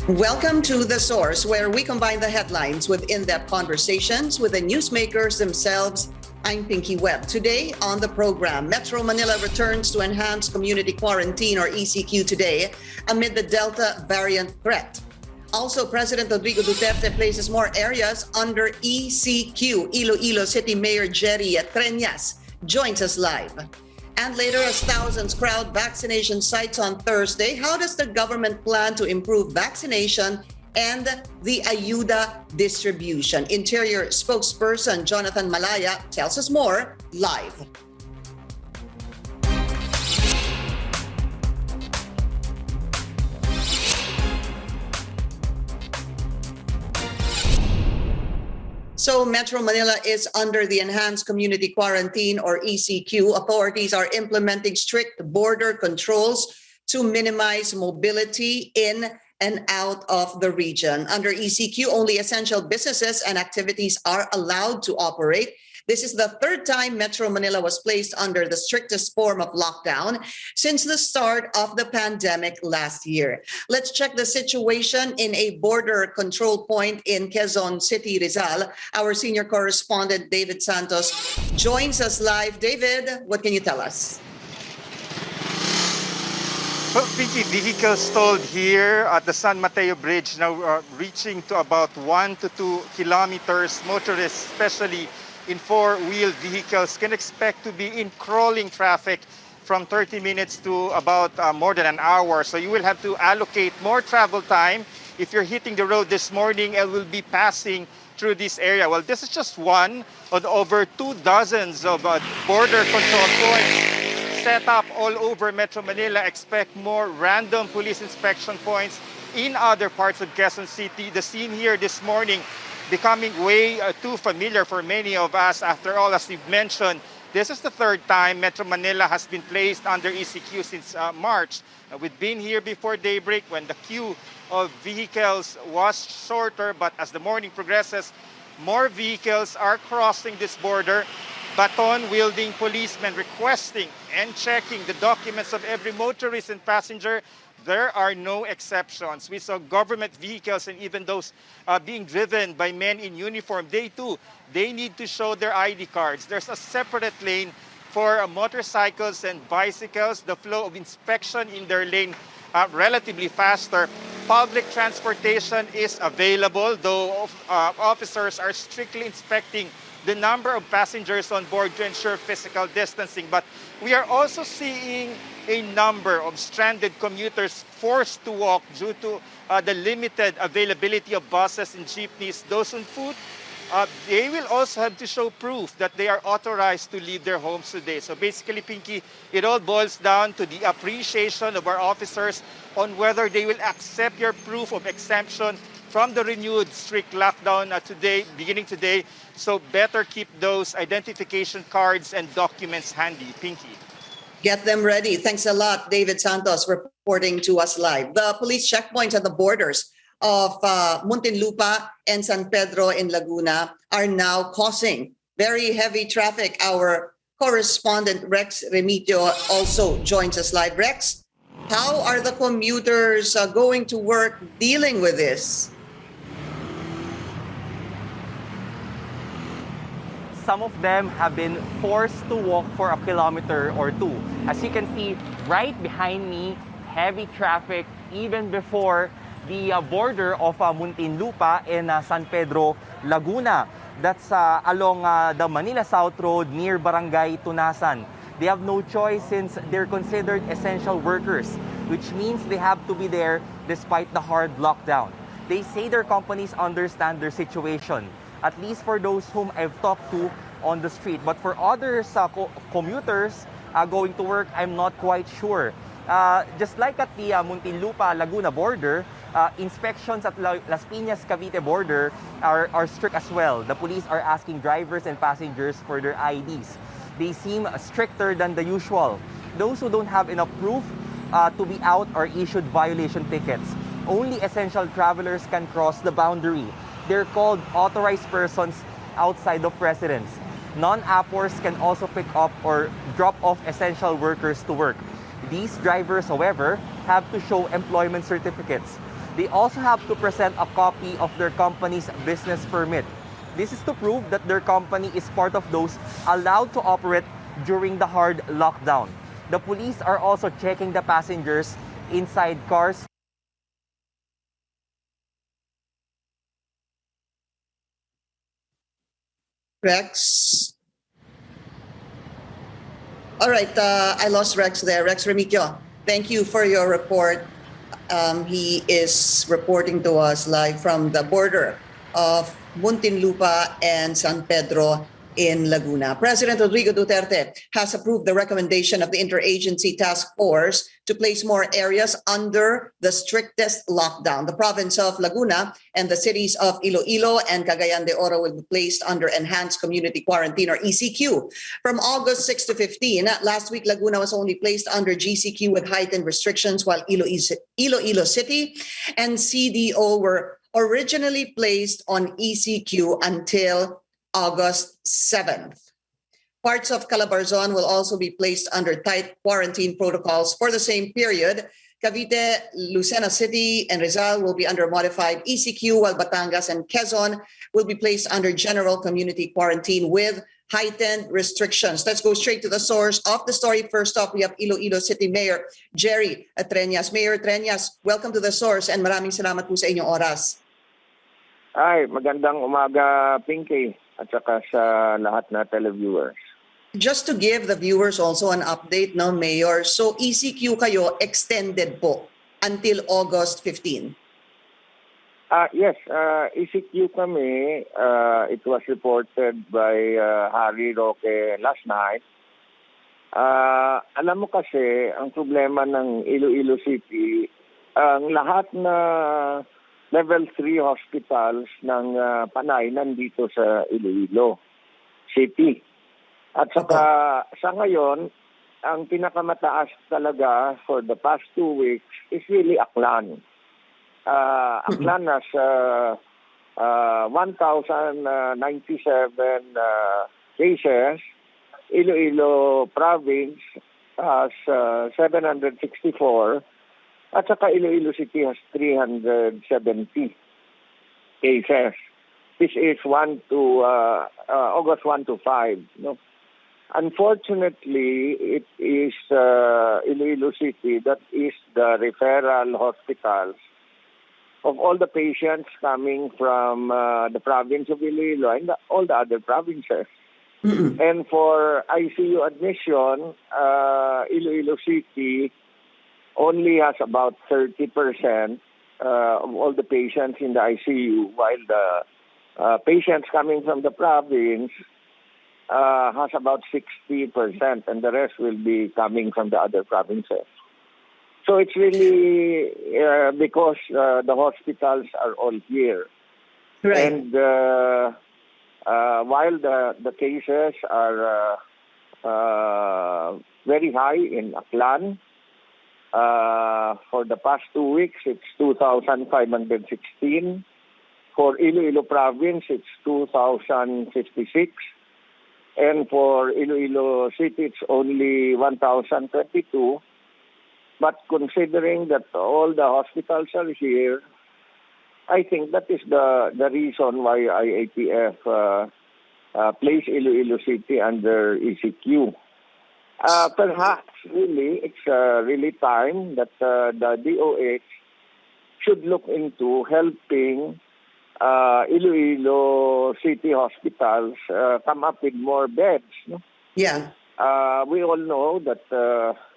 Welcome to The Source, where we combine the headlines with in-depth conversations with the newsmakers themselves. I'm Pinky Webb. Today on the program, Metro Manila returns to enhanced community quarantine or ECQ today amid the Delta variant threat. Also, President Rodrigo Duterte places more areas under ECQ. Iloilo City Mayor Jerry Treñas joins us live. And later, as thousands crowd vaccination sites on Thursday, how does the government plan to improve vaccination and the ayuda distribution? Interior spokesperson Jonathan Malaya tells us more live. So Metro Manila is under the Enhanced Community Quarantine or ECQ. Authorities are implementing strict border controls to minimize mobility in and out of the region. Under ECQ, only essential businesses and activities are allowed to operate. This is the third time Metro Manila was placed under the strictest form of lockdown since the start of the pandemic last year. Let's check the situation in a border control point in Quezon City, Rizal. Our senior correspondent, David Santos, joins us live. David, what can you tell us? Well, Pinky, vehicles stalled here at the San Mateo Bridge, now reaching to about 1 to 2 kilometers. Motorists, especially in four-wheel vehicles, can expect to be in crawling traffic from 30 minutes to about more than an hour. So you will have to allocate more travel time if you're hitting the road this morning and will be passing through this area. Well, this is just one of over 2 dozens of border control points set up all over Metro Manila. Expect more random police inspection points in other parts of Quezon City. The scene here this morning becoming way too familiar for many of us. After all, as we've mentioned, this is the third time Metro Manila has been placed under ECQ since March. We've been here before daybreak when the queue of vehicles was shorter, but as the morning progresses, more vehicles are crossing this border. Baton-wielding policemen requesting and checking the documents of every motorist and passenger. There are no exceptions. We saw government vehicles and even those being driven by men in uniform. They need to show their ID cards. There's a separate lane for motorcycles and bicycles. The flow of inspection in their lane relatively faster. Public transportation is available, though officers are strictly inspecting the number of passengers on board to ensure physical distancing. But we are also seeing a number of stranded commuters forced to walk due to the limited availability of buses and jeepneys. Those on foot, they will also have to show proof that they are authorized to leave their homes today. So basically, Pinky, it all boils down to the appreciation of our officers on whether they will accept your proof of exemption from the renewed strict lockdown beginning today. So better keep those identification cards and documents handy, Pinky. Get them ready. Thanks a lot, David Santos, reporting to us live. The police checkpoints at the borders of Muntinlupa and San Pedro in Laguna are now causing very heavy traffic. Our correspondent Rex Remito also joins us live. Rex, how are the commuters going to work dealing with this? Some of them have been forced to walk for a kilometer or two. As you can see right behind me, heavy traffic even before the border of Muntinlupa and San Pedro, Laguna. That's along the Manila South Road near Barangay Tunasan. They have no choice since they're considered essential workers, which means they have to be there despite the hard lockdown. They say their companies understand their situation, at least for those whom I've talked to on the street. But for others, commuters going to work, I'm not quite sure. Just like at the Muntinlupa-Laguna border, inspections at Las Piñas Cavite border are strict as well. The police are asking drivers and passengers for their IDs. They seem stricter than the usual. Those who don't have enough proof to be out are issued violation tickets. Only essential travelers can cross the boundary. They're called authorized persons outside of residence. Non-appers can also pick up or drop off essential workers to work. These drivers, however, have to show employment certificates. They also have to present a copy of their company's business permit. This is to prove that their company is part of those allowed to operate during the hard lockdown. The police are also checking the passengers inside cars. Rex? All right, I lost Rex there. Rex Remigio, thank you for your report. He is reporting to us live from the border of Muntinlupa and San Pedro in Laguna. President Rodrigo Duterte has approved the recommendation of the Interagency Task Force to place more areas under the strictest lockdown. The province of Laguna and the cities of Iloilo and Cagayan de Oro will be placed under Enhanced Community Quarantine or ECQ from August 6 to 15. Last week, Laguna was only placed under GCQ with heightened restrictions, while Iloilo City and CDO were originally placed on ECQ until August 7th. Parts of Calabarzon will also be placed under tight quarantine protocols for the same period. Cavite, Lucena City, and Rizal will be under modified ECQ, while Batangas and Quezon will be placed under general community quarantine with heightened restrictions. Let's go straight to the source of the story. First off, we have Iloilo City Mayor Jerry Treñas. Mayor Treñas, welcome to the source and maraming salamat po sa inyong oras. Ay, magandang umaga, Pinky, at saka sa lahat na televiewers. Just to give the viewers also an update, no, Mayor, so ECQ kayo extended po until August 15? Yes, ECQ kami. It was reported by Harry Roque last night. Alam mo kasi, ang problema ng Iloilo City, ang lahat na level 3 hospitals ng Panay nandito sa Iloilo City. At saka sa ngayon, ang pinakamataas talaga for the past 2 weeks is really Aklan. Aklan has 1,097 cases. Iloilo Province has 764. At saka Iloilo City has 370 cases. This is August 1 to 5. No? Unfortunately, it is Iloilo City that is the referral hospitals of all the patients coming from the province of Iloilo and all the other provinces. Mm-hmm. And for ICU admission, Iloilo City only has about 30% of all the patients in the ICU, while the patients coming from the province has about 60%, and the rest will be coming from the other provinces. So it's really because the hospitals are all here. Right. And while the cases are very high in Aklan, for the past 2 weeks, it's 2,516. For Iloilo Province, it's 2,056. And for Iloilo City, it's only 1,022. But considering that all the hospitals are here, I think that is the reason why IATF placed Iloilo City under ECQ. Perhaps really, it's really time that the DOH should look into helping Iloilo City hospitals come up with more beds. No? Yeah. We all know that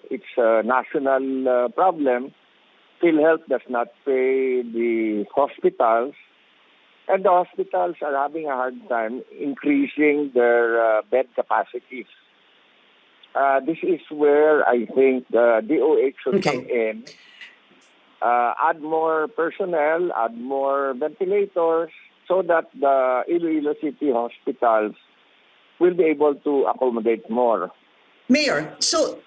it's a national problem. PhilHealth does not pay the hospitals, and the hospitals are having a hard time increasing their bed capacities. This is where I think the DOH should come in, add more personnel, add more ventilators, so that the Iloilo City hospitals will be able to accommodate more. Mayor, so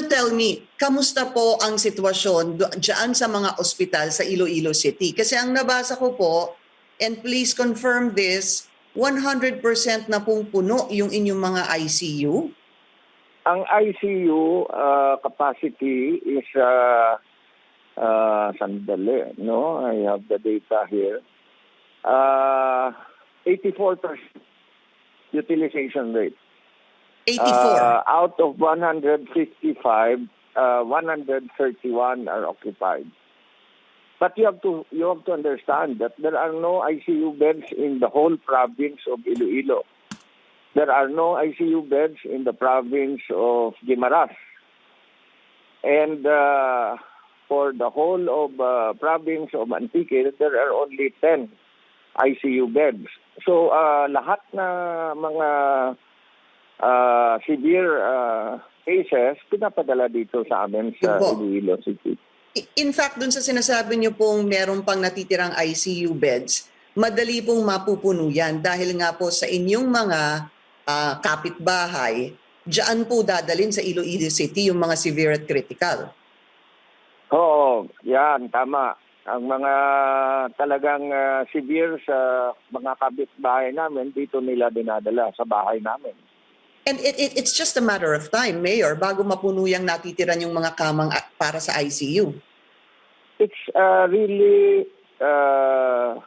tell me, kamusta po ang sitwasyon dyan sa mga ospital sa Iloilo City? Kasi ang nabasa ko po, and please confirm this, 100% na pong puno yung inyong mga ICU? Ang ICU capacity is Sandali, no? I have the data here. 84% utilization rate. 84. Out of 155, 131 are occupied. But you have to understand that there are no ICU beds in the whole province of Iloilo. There are no ICU beds in the province of Guimaras. And for the whole of province of Antique, there are only 10 ICU beds. So lahat na mga severe cases pinapadala dito sa amin sa Iloilo City. In fact, dun sa sinasabi niyo pong meron pang natitirang ICU beds, madali pong mapupuno yan dahil nga po sa inyong mga kapitbahay, diyan po dadalhin sa Iloilo City yung mga severe at critical. Oo, yan, tama. Ang mga talagang severe sa mga kapitbahay namin, dito nila dinadala sa bahay namin. And it's just a matter of time, Mayor, bago mapuno yung natitiran yung mga kamang para sa ICU. It's really a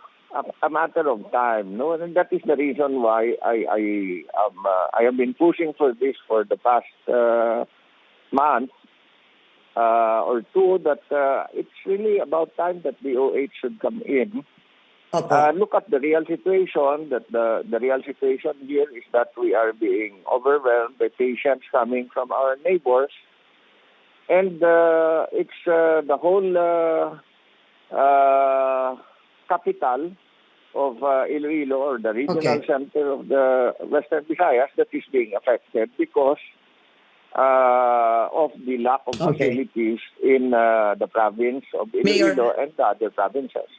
matter of time, no? And that is the reason why I have been pushing for this for the past month or two. That it's really about time that the OH should come in. Look at the real situation. That the real situation here is that we are being overwhelmed by patients coming from our neighbors, and it's the whole capital of Iloilo, or the regional center of the Western Visayas, that is being affected because of the lack of facilities in the province of Iloilo and the other provinces.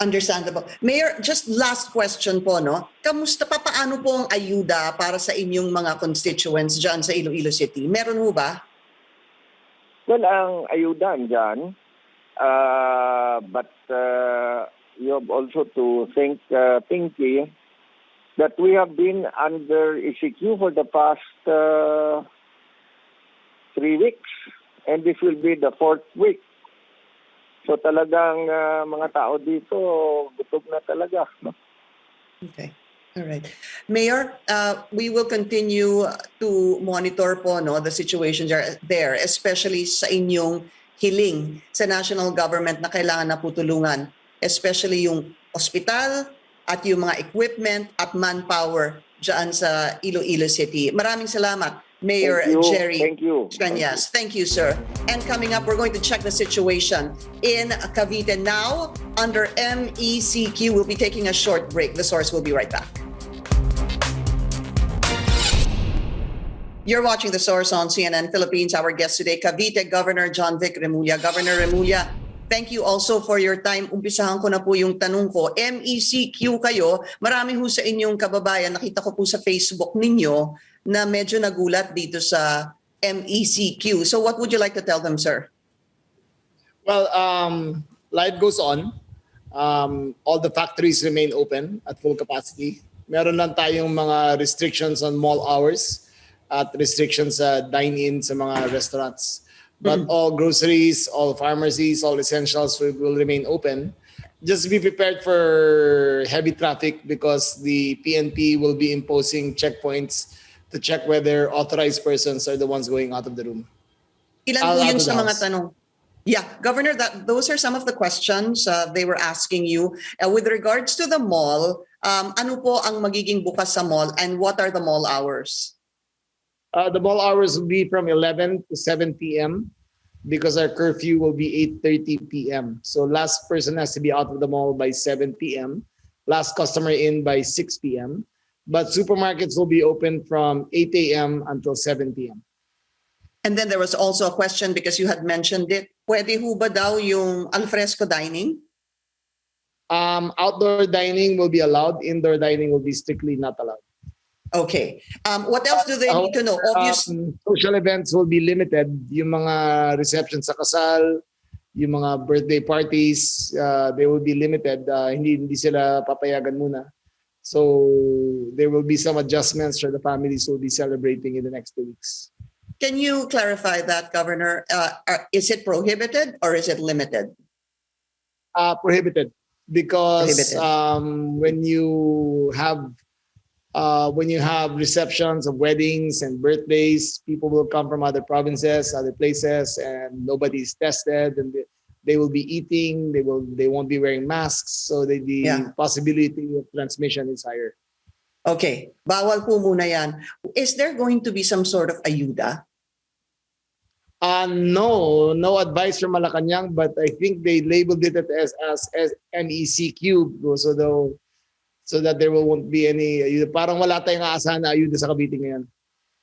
Understandable. Mayor, just last question po, no? Kamusta pa, paano po ang ayuda para sa inyong mga constituents dyan sa Iloilo City? Meron ho ba? Well, ang ayuda dyan, but you have also to think, Pinky, that we have been under ECQ for the past 3 weeks, and this will be the 4th week. So talagang mga tao dito, gutom na talaga. No? Okay. All right. Mayor, we will continue to monitor po the situation there, especially sa inyong hiling sa national government na kailangan na po tulungan, especially yung ospital at yung mga equipment at manpower dyan sa Iloilo City. Maraming salamat, Mayor Jerry Treñas. Thank you, sir. And coming up, we're going to check the situation in Cavite now under MECQ. We'll be taking a short break. The source will be right back. You're watching The Source on CNN Philippines. Our guest today, Cavite Governor Jonvic Remulla. Governor Remulla, thank you also for your time. Umpisahan ko na po yung tanong ko. MECQ kayo. Marami ho sa inyong kababayan, nakita ko po sa Facebook ninyo na medyo nagulat dito sa MECQ. So what would you like to tell them, sir? Well, life goes on. All the factories remain open at full capacity. Meron lang tayong mga restrictions on mall hours at restrictions sa dine-in sa mga restaurants. But all groceries, all pharmacies, all essentials will remain open. Just be prepared for heavy traffic because the PNP will be imposing checkpoints to check whether authorized persons are the ones going out of the room. Ilan po yung sa mga tanong? Yeah, Governor, those are some of the questions they were asking you. With regards to the mall, ano po ang magiging bukas sa mall and what are the mall hours? The mall hours will be from 11 to 7 p.m. because our curfew will be 8:30 p.m. So last person has to be out of the mall by 7 p.m. Last customer in by 6 p.m. But supermarkets will be open from 8 a.m. until 7 p.m. And then there was also a question because you had mentioned it. Pwede ho ba daw yung alfresco dining? Outdoor dining will be allowed. Indoor dining will be strictly not allowed. Okay. What else do they need to know? Social events will be limited. Yung mga receptions sa kasal, yung mga birthday parties, they will be limited. Hindi sila papayagan muna. So there will be some adjustments for the families who will be celebrating in the next 2 weeks. Can you clarify that, Governor? Is it prohibited or is it limited? Prohibited, because Prohibited. when you have receptions of weddings and birthdays, people will come from other provinces, other places, and nobody's tested, and they will be eating. They won't be wearing masks, so the Yeah. possibility of transmission is higher. Okay, bawal po muna yan. Is there going to be some sort of ayuda? No advice from Malacanang, but I think they labeled it as MECQ, so that there won't be any ayuda. Parang wala tayong aasahan na ayuda sa Cavite ngayon.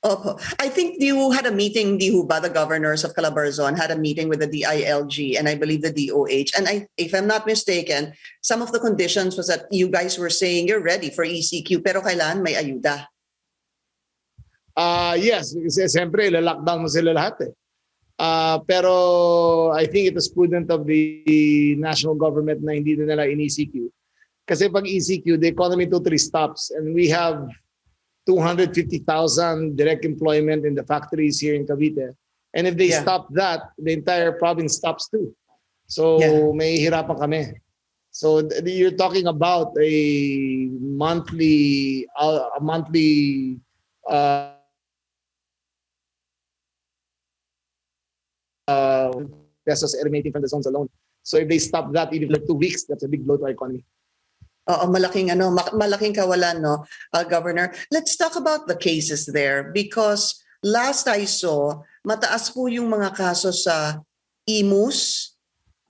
Opo. I think you had a meeting, di ho ba, the governors of Calabarzon had a meeting with the DILG and I believe the DOH. And if I'm not mistaken, some of the conditions was that you guys were saying you're ready for ECQ pero kailangan may ayuda. Yes, kasi siyempre, lockdown mo sila lahat eh. Pero I think it was prudent of the national government na hindi na nila in-ECQ. Kasi pag ECQ, the economy totally stops, and we have 250,000 direct employment in the factories here in Cavite. And if they stop that, the entire province stops too. So may hirapan kami. So you're talking about a monthly pesos emanating from the zones alone. So if they stop that even for 2 weeks, that's a big blow to our economy. Oo, malaking kawalan, no, Governor. Let's talk about the cases there because last I saw, mataas po yung mga kaso sa Imus,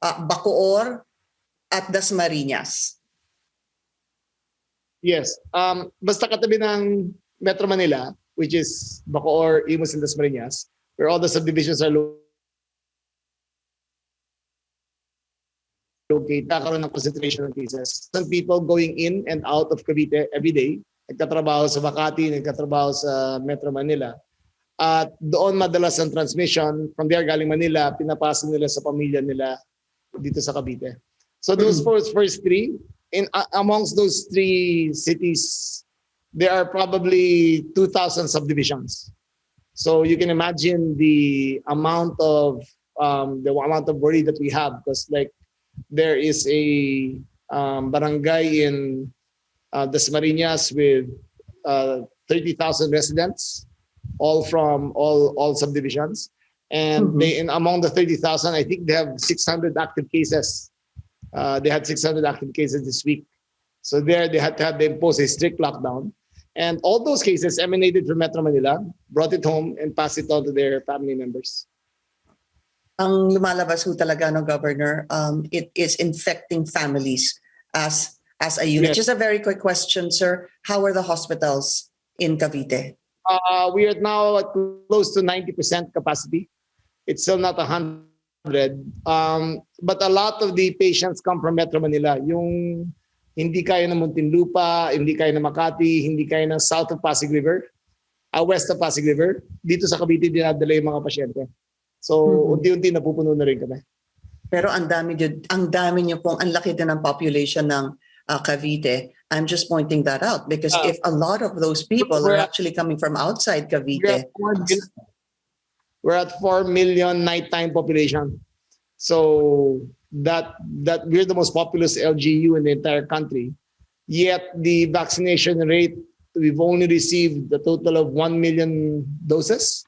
Bacoor, at Dasmariñas. Yes. Basta katabi ng Metro Manila, which is Bacoor, Imus, and Dasmariñas, where all the subdivisions are located, nagkakaroon ng concentration of cases. Some people going in and out of Cavite every day, nagtatrabaho sa Makati, nagtatrabaho sa Metro Manila. At doon madalas ang transmission, from there galing Manila, pinapasa nila sa pamilya nila dito sa Cavite. So those first three, amongst those three cities, there are probably 2,000 subdivisions. So you can imagine the amount of worry that we have, because like there is a barangay in Dasmariñas with 30,000 residents, all from all subdivisions, and among the 30,000, I think they have 600 active cases. They had 600 active cases this week. So there they had to impose a strict lockdown. And all those cases emanated from Metro Manila, brought it home, and passed it on to their family members. Ang lumalabas ho talaga, no, Governor, it is infecting families as a unit. Yes. Just a very quick question, sir. How are the hospitals in Cavite? We are now at close to 90% capacity. It's still not 100. But a lot of the patients come from Metro Manila. Yung hindi kaya ng Muntinlupa, hindi kaya ng Makati, hindi kaya ng south of Pasig River, west of Pasig River, dito sa Cavite dinadala yung mga pasyente. So unti-unti napupuno na rin kami. Pero ang dami niyo pong, ang laki din ng population ng Cavite. I'm just pointing that out because if a lot of those people are actually coming from outside Cavite. We're at 4 million nighttime population. So that we're the most populous LGU in the entire country. Yet the vaccination rate, we've only received a total of 1 million doses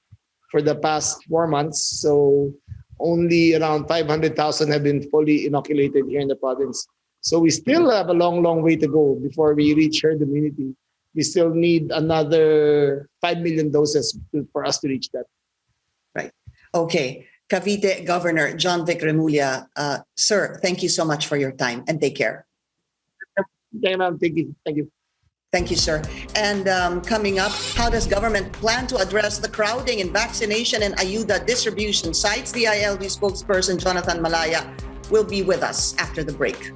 for the past 4 months. So only around 500,000 have been fully inoculated here in the province. So we still have a long, long way to go before we reach herd immunity. We still need another 5 million doses for us to reach that. Right. Okay. Cavite Governor Jonvic Remulla, sir, thank you so much for your time and take care. Okay, ma'am. Thank you. Thank you. Thank you, sir. And coming up, how does government plan to address the crowding in vaccination and ayuda distribution sites? The ILD spokesperson Jonathan Malaya will be with us after the break.